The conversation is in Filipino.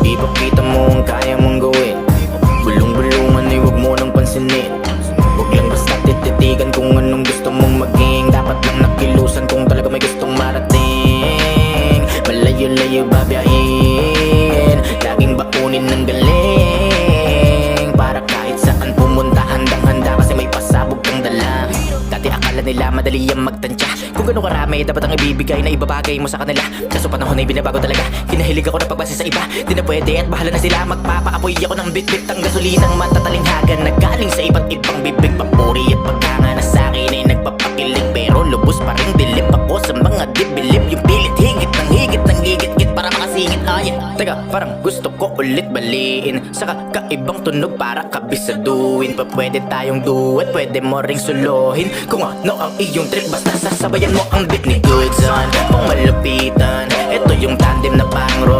Ipakita mo ang kaya mong gawin. Bulong-bulungan ay huwag mo nang pansinin. Huwag lang basta tititigan kung anong gusto mong maging. Dapat lang nakilusan kung talaga may gustong marating. Malayo-layo babiyahin, laging baunin ng galing. Para kahit saan pumunta handang-handa kasi may pasabog kang dala. Dati akala nila madali ang magtansya. Kung gano'ng karami dapat ang ibibigay na ibabagay mo sa kanila. Kaso panahon ay binabago talaga. Kinahilig ako na pagbase sa iba. Di na pwede at bahala na sila. Magpapaapoy ako ng bit-bit ang gasolinang matatalinghagan na galing sa iba't ibang bibig. Papuri at pagkanga na sa'kin ay nagpapakilig. Pero lubos pa rin dilip ako sa mga dibilip. Yung pilit higit ng higit para makasingit. Teka, parang gusto ko ulit baliin sa kakaibang tunog para kabisaduhin. Pa pwede tayong duet, pwede mo ring suluhin. Kung ano ang iyong trip, basta sasabayan mo ang beat ni Good Son. Kung malapitan, ito yung tandem na pang